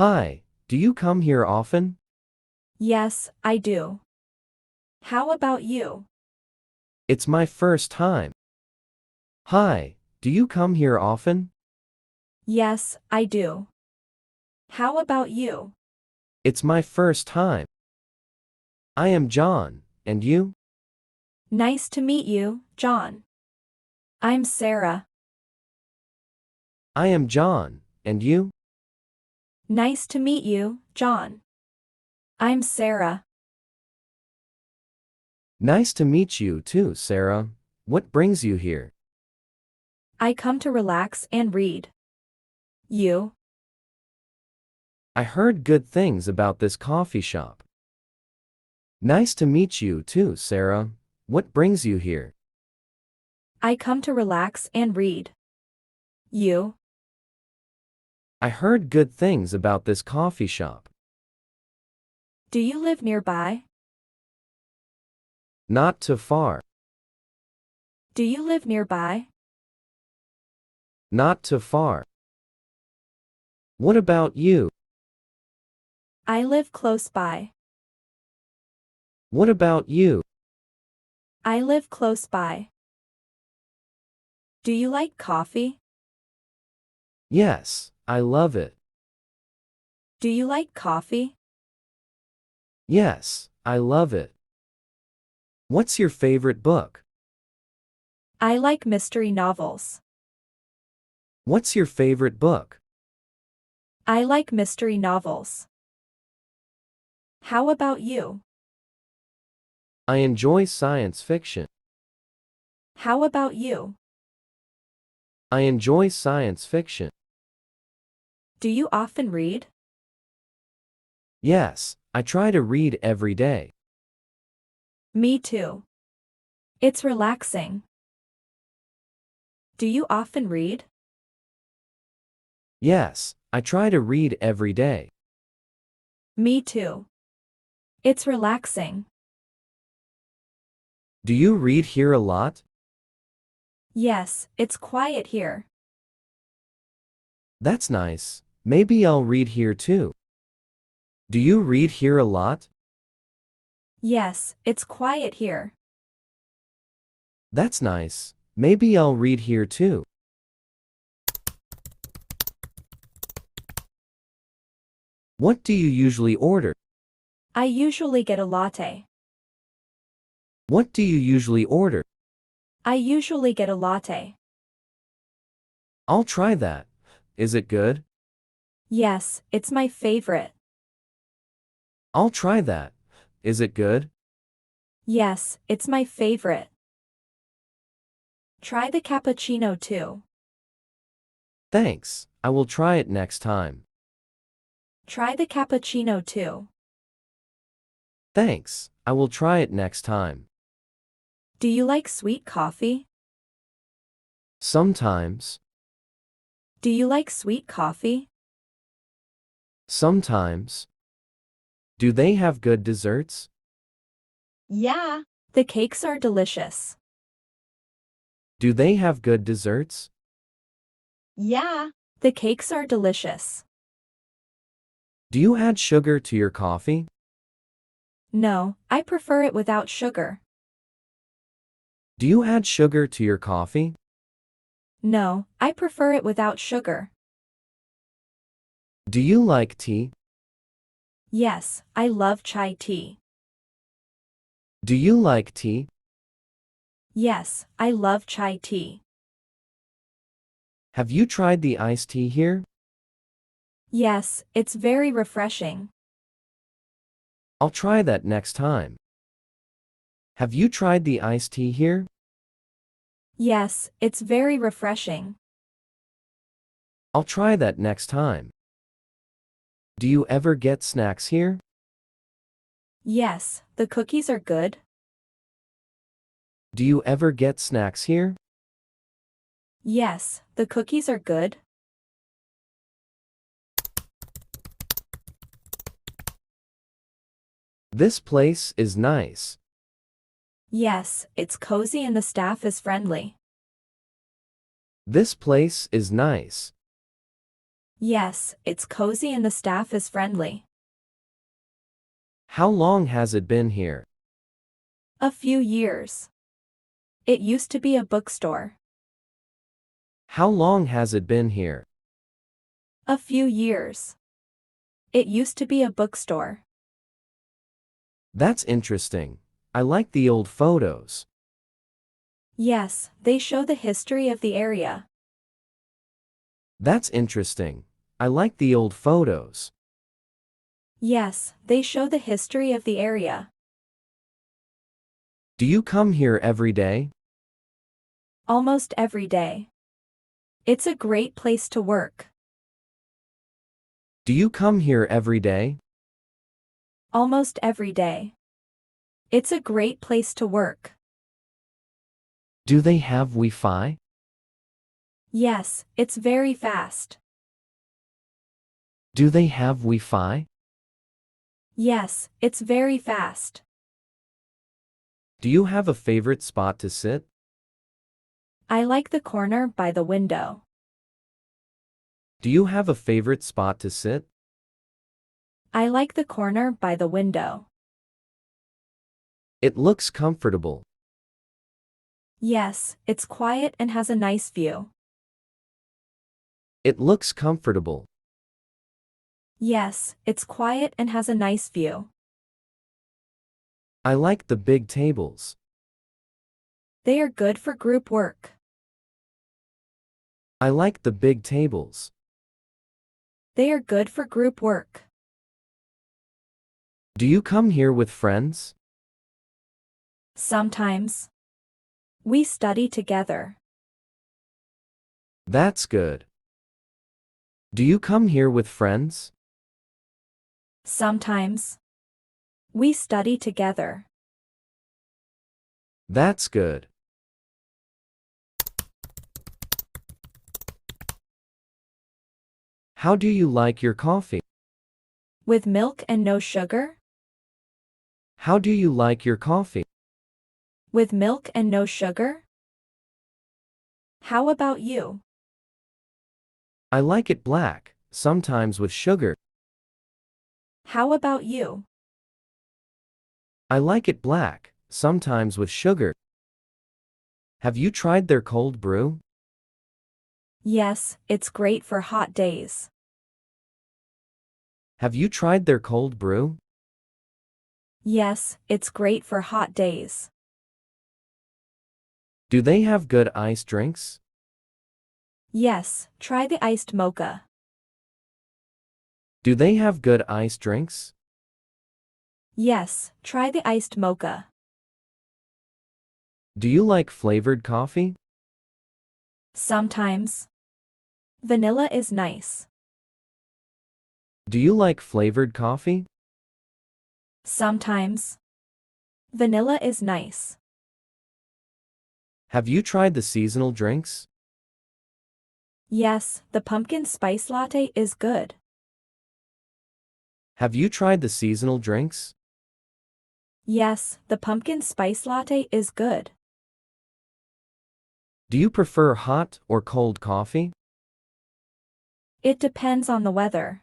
Hi, do you come here often? Yes, I do. How about you? It's my first time. Hi, do you come here often? Yes, I do. How about you? It's my first time. I am John, and you? Nice to meet you, John. I'm Sarah. I am John, and you? Nice to meet you, John. I'm Sarah. Nice to meet you too, Sarah. What brings you here? I come to relax and read. You? I heard good things about this coffee shop. Nice to meet you too, Sarah. What brings you here? I come to relax and read. You? I heard good things about this coffee shop. Do you live nearby? Not too far. Do you live nearby? Not too far. What about you? I live close by. What about you? I live close by. Do you like coffee? Yes, I love it. Do you like coffee? Yes, I love it. What's your favorite book? I like mystery novels. What's your favorite book? I like mystery novels. How about you? I enjoy science fiction. How about you? I enjoy science fiction. Do you often read? Yes, I try to read every day. Me too. It's relaxing. Do you often read? Yes, I try to read every day. Me too. It's relaxing. Do you read here a lot? Yes, it's quiet here. That's nice. Maybe I'll read here too. Do you read here a lot? Yes, it's quiet here. That's nice. Maybe I'll read here too. What do you usually order? I usually get a latte. What do you usually order? I usually get a latte. I'll try that. Is it good? Yes, it's my favorite. I'll try that. Is it good? Yes, it's my favorite. Try the cappuccino too. Thanks. I will try it next time. Try the cappuccino too. Thanks. I will try it next time. Do you like sweet coffee? Sometimes. Do you like sweet coffee? Sometimes. Do they have good desserts? Yeah. The cakes are delicious. Do they have good desserts? Yeah. The cakes are delicious. Do you add sugar to your coffee? No, I prefer it without sugar. Do you add sugar to your coffee? No, I prefer it without sugar. Do you like tea? Yes, I love chai tea. Do you like tea? Yes, I love chai tea. Have you tried the iced tea here? Yes, it's very refreshing. I'll try that next time. Have you tried the iced tea here? Yes, it's very refreshing. I'll try that next time. Do you ever get snacks here? Yes, the cookies are good. Do you ever get snacks here? Yes, the cookies are good. This place is nice. Yes, it's cozy and the staff is friendly. This place is nice. Yes, it's cozy and the staff is friendly. How long has it been here? A few years. It used to be a bookstore. How long has it been here? A few years. It used to be a bookstore. That's interesting. I like the old photos. Yes, they show the history of the area. That's interesting. I like the old photos. Yes, they show the history of the area. Do you come here every day? Almost every day. It's a great place to work. Do you come here every day? Almost every day. It's a great place to work. Do they have Wi-Fi? Yes, it's very fast. Do they have Wi-Fi? Yes, it's very fast. Do you have a favorite spot to sit? I like the corner by the window. Do you have a favorite spot to sit? I like the corner by the window. It looks comfortable. Yes, it's quiet and has a nice view. It looks comfortable. Yes, it's quiet and has a nice view. I like the big tables. They are good for group work. I like the big tables. They are good for group work. Do you come here with friends? Sometimes. We study together. That's good. Do you come here with friends? Sometimes. We study together. That's good. How do you like your coffee? With milk and no sugar? How do you like your coffee? With milk and no sugar? How about you? I like it black, sometimes with sugar. How about you? I like it black, sometimes with sugar. Have you tried their cold brew? Yes, it's great for hot days. Have you tried their cold brew? Yes, it's great for hot days. Do they have good iced drinks? Yes, try the iced mocha. Do they have good iced drinks? Yes, try the iced mocha. Do you like flavored coffee? Sometimes. Vanilla is nice. Do you like flavored coffee? Sometimes. Vanilla is nice. Have you tried the seasonal drinks? Yes, the pumpkin spice latte is good. Have you tried the seasonal drinks? Yes, the pumpkin spice latte is good. Do you prefer hot or cold coffee? It depends on the weather.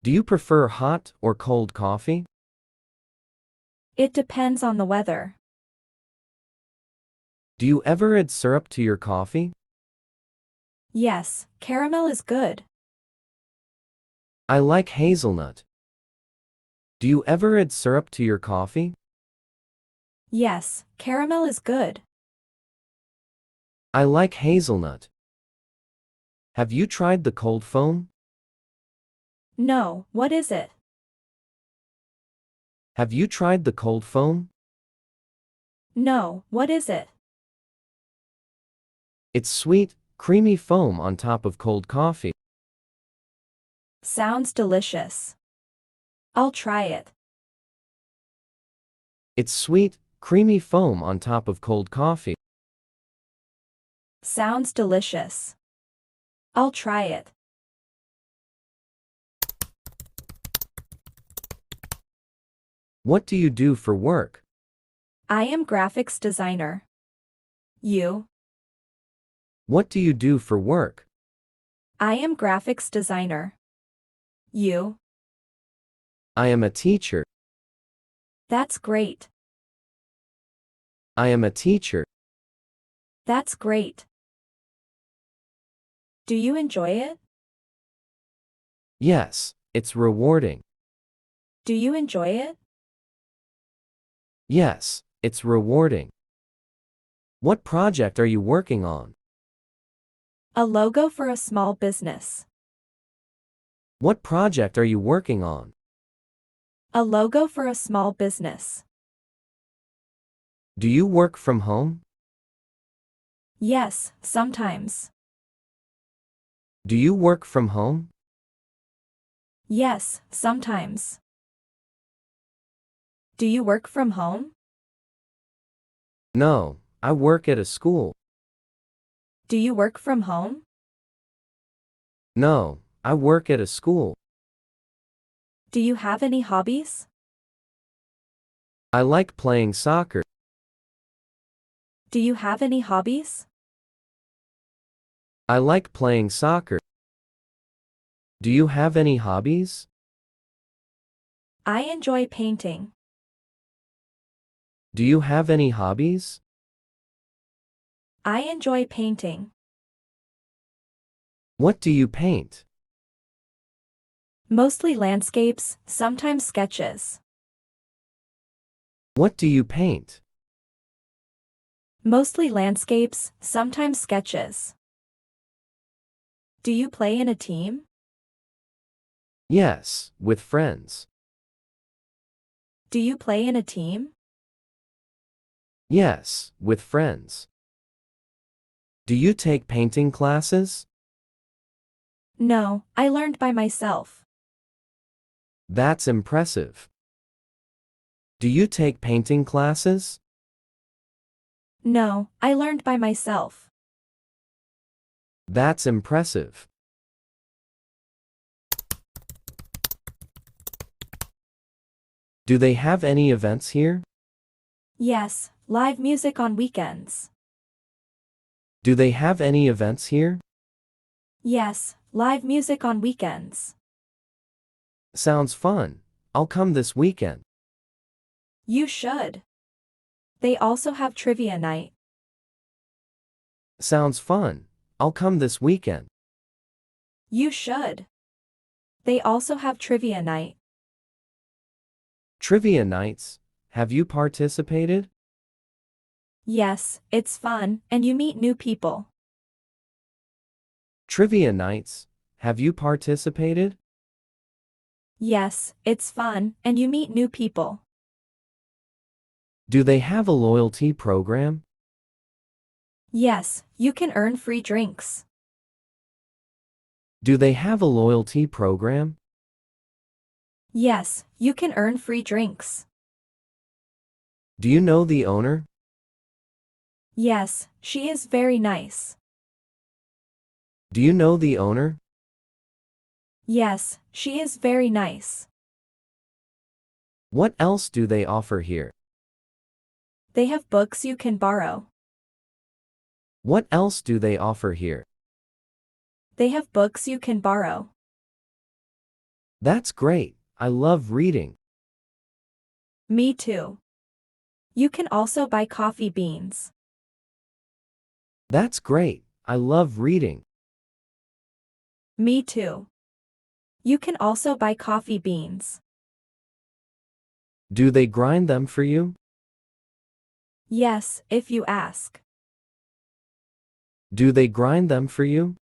Do you prefer hot or cold coffee? It depends on the weather. Do you ever add syrup to your coffee? Yes, caramel is good. I like hazelnut. Do you ever add syrup to your coffee? Yes, caramel is good. I like hazelnut. Have you tried the cold foam? No, what is it? Have you tried the cold foam? No, what is it? It's sweet, creamy foam on top of cold coffee. Sounds delicious. I'll try it. It's sweet, creamy foam on top of cold coffee. Sounds delicious. I'll try it. What do you do for work? I am graphics designer. You? What do you do for work? I am graphics designer. You? I am a teacher. That's great. I am a teacher. That's great. Do you enjoy it? Yes, it's rewarding. Do you enjoy it? Yes, it's rewarding. What project are you working on? A logo for a small business. What project are you working on? A logo for a small business. Do you work from home? Yes, sometimes. Do you work from home? Yes, sometimes. Do you work from home? No, I work at a school. Do you work from home? No, I work at a school. Do you have any hobbies? I like playing soccer. Do you have any hobbies? I like playing soccer. Do you have any hobbies? I enjoy painting. Do you have any hobbies? I enjoy painting. What do you paint? Mostly landscapes, sometimes sketches. What do you paint? Mostly landscapes, sometimes sketches. Do you play in a team? Yes, with friends. Do you play in a team? Yes, with friends. Do you take painting classes? No, I learned by myself. That's impressive. Do you take painting classes? No, I learned by myself. That's impressive. Do they have any events here? Yes, live music on weekends. Do they have any events here? Yes, live music on weekends. Sounds fun. I'll come this weekend. You should. They also have trivia night. Sounds fun. I'll come this weekend. You should. They also have trivia night. Trivia nights. Have you participated? Yes, it's fun, and you meet new people. Trivia nights. Have you participated? Yes, it's fun, and you meet new people. Do they have a loyalty program? Yes, you can earn free drinks. Do they have a loyalty program? Yes, you can earn free drinks. Do you know the owner? Yes, she is very nice. Do you know the owner? Yes, she is very nice. What else do they offer here? They have books you can borrow. What else do they offer here? They have books you can borrow. That's great. I love reading. Me too. You can also buy coffee beans. That's great. I love reading. Me too. You can also buy coffee beans. Do they grind them for you? Yes, if you ask. Do they grind them for you?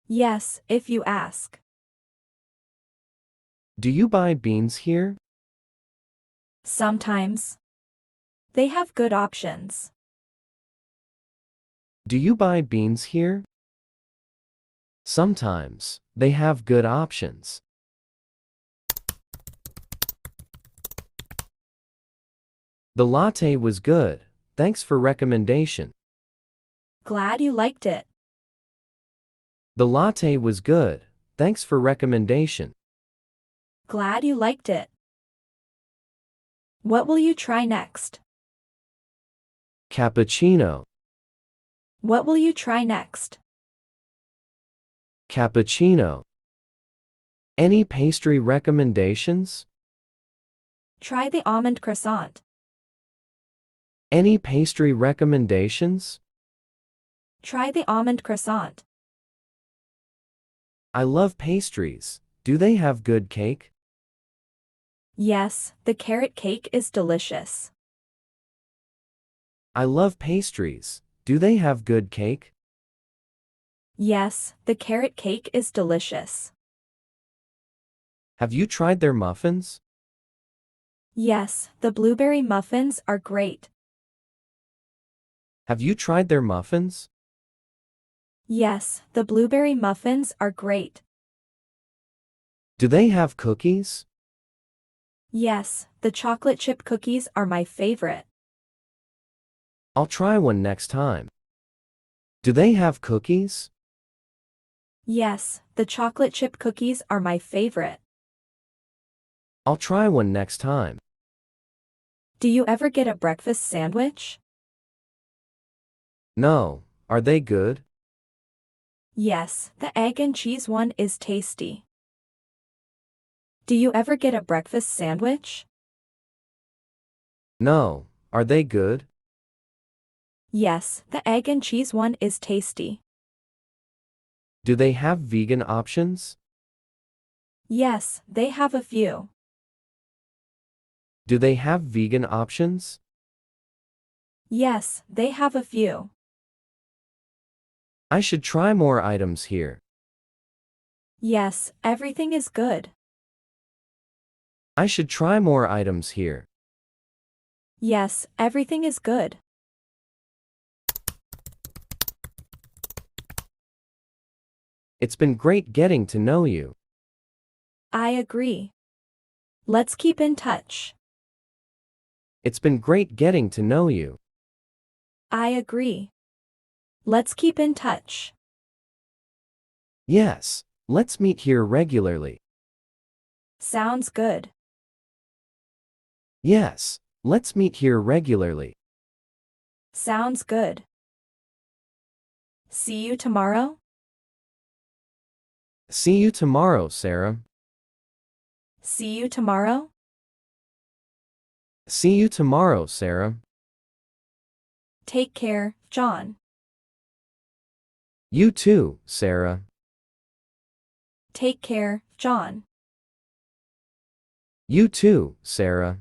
Yes, if you ask. Do you buy beans here? Sometimes. They have good options. Do you buy beans here? Sometimes. They have good options. The latte was good. Thanks for recommendation. Glad you liked it. The latte was good. Thanks for recommendation. Glad you liked it. What will you try next? Cappuccino. What will you try next? Cappuccino. Any pastry recommendations? Try the almond croissant. Any pastry recommendations? Try the almond croissant. I love pastries. Do they have good cake? Yes, the carrot cake is delicious. I love pastries. Do they have good cake? Yes, the carrot cake is delicious. Have you tried their muffins? Yes, the blueberry muffins are great. Have you tried their muffins? Yes, the blueberry muffins are great. Do they have cookies? Yes, the chocolate chip cookies are my favorite. I'll try one next time. Do they have cookies? Yes, the chocolate chip cookies are my favorite. I'll try one next time. Do you ever get a breakfast sandwich? No, are they good? Yes, the egg and cheese one is tasty. Do you ever get a breakfast sandwich? No, are they good? Yes, the egg and cheese one is tasty. Do they have vegan options? Yes, they have a few. Do they have vegan options? Yes, they have a few. I should try more items here. Yes, everything is good. I should try more items here. Yes, everything is good. It's been great getting to know you. I agree. Let's keep in touch. It's been great getting to know you. I agree. Let's keep in touch. Yes, let's meet here regularly. Sounds good. Yes, let's meet here regularly. Sounds good. See you tomorrow? See you tomorrow, Sarah. See you tomorrow? See you tomorrow, Sarah. Take care, John. You too, Sarah. Take care, John. You too, Sarah.